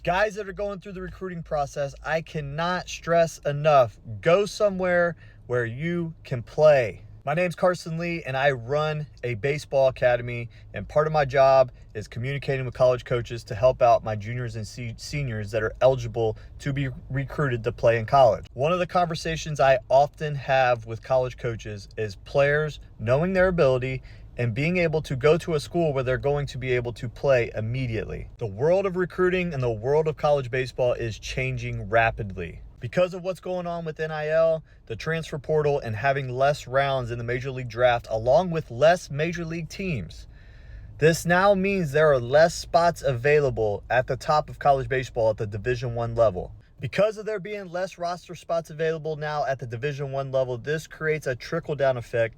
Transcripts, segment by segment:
Guys that are going through the recruiting process, I cannot stress enough, go somewhere where you can play. My name's Carson Lee and I run a baseball academy, and part of my job is communicating with college coaches to help out my juniors and seniors that are eligible to be recruited to play in college. One of the conversations I often have with college coaches is players knowing their ability and being able to go to a school where they're going to be able to play immediately. The world of recruiting and the world of college baseball is changing rapidly. Because of what's going on with NIL, the transfer portal, and having less rounds in the Major League Draft, along with less Major League teams, this now means there are less spots available at the top of college baseball at the Division I level. Because of there being less roster spots available now at the Division I level, this creates a trickle-down effect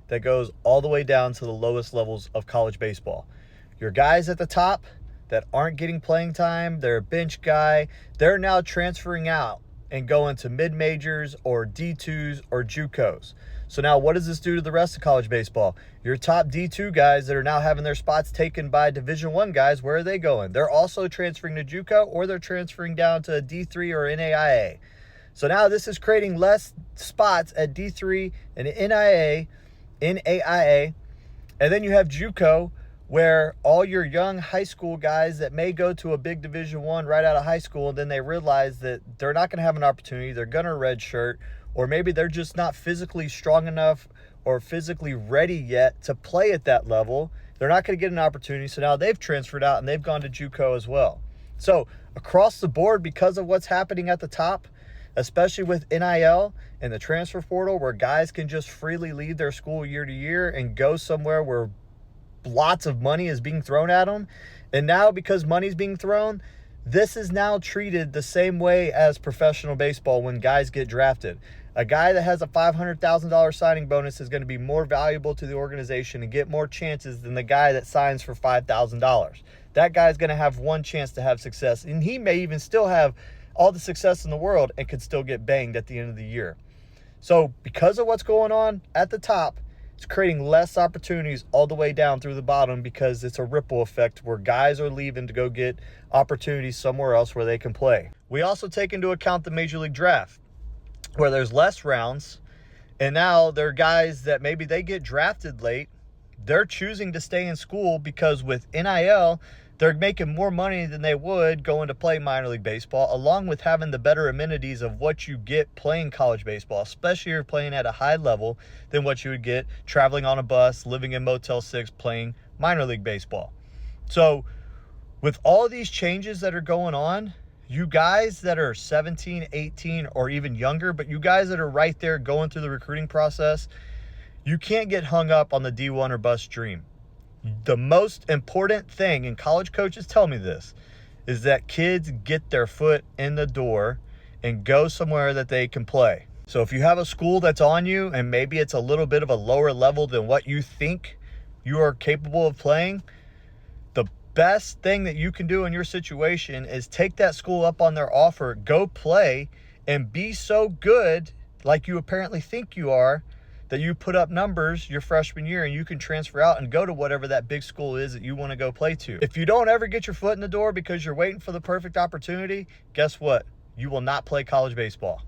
that goes all the way down to the lowest levels of college baseball. Your guys at the top that aren't getting playing time, they're a bench guy, they're now transferring out and going to mid-majors or D2s or JUCOs. So now what does this do to the rest of college baseball? Your top D2 guys that are now having their spots taken by Division I guys, where are they going? They're also transferring to JUCO, or they're transferring down to D3 or NAIA. So now this is creating less spots at D3 and NAIA, and then you have JUCO, where all your young high school guys that may go to a big Division I right out of high school, and then they realize that they're not going to have an opportunity, they're going to redshirt, or maybe they're just not physically strong enough or physically ready yet to play at that level. They're not going to get an opportunity, so now they've transferred out and they've gone to JUCO as well. So across the board, because of what's happening at the top, especially with NIL and the transfer portal, where guys can just freely leave their school year to year and go somewhere where lots of money is being thrown at them. And now because money's being thrown, this is now treated the same way as professional baseball when guys get drafted. A guy that has a $500,000 signing bonus is going to be more valuable to the organization and get more chances than the guy that signs for $5,000. That guy's going to have one chance to have success, and he may even still have all the success in the world and could still get banged at the end of the year. So because of what's going on at the top, it's creating less opportunities all the way down through the bottom, because it's a ripple effect where guys are leaving to go get opportunities somewhere else where they can play. We also take into account the Major League Draft, where there's less rounds, and now there are guys that maybe they get drafted late. They're choosing to stay in school because with NIL, they're making more money than they would going to play minor league baseball, along with having the better amenities of what you get playing college baseball, especially if you're playing at a high level, than what you would get traveling on a bus, living in Motel 6, playing minor league baseball. So with all these changes that are going on, you guys that are 17, 18, or even younger, but you guys that are right there going through the recruiting process, you can't get hung up on the D1 or bust dream. The most important thing, and college coaches tell me this, is that kids get their foot in the door and go somewhere that they can play. So if you have a school that's on you and maybe it's a little bit of a lower level than what you think you are capable of playing, the best thing that you can do in your situation is take that school up on their offer, go play, and be so good, like you apparently think you are, that you put up numbers your freshman year and you can transfer out and go to whatever that big school is that you want to go play to. If you don't ever get your foot in the door because you're waiting for the perfect opportunity, guess what? You will not play college baseball.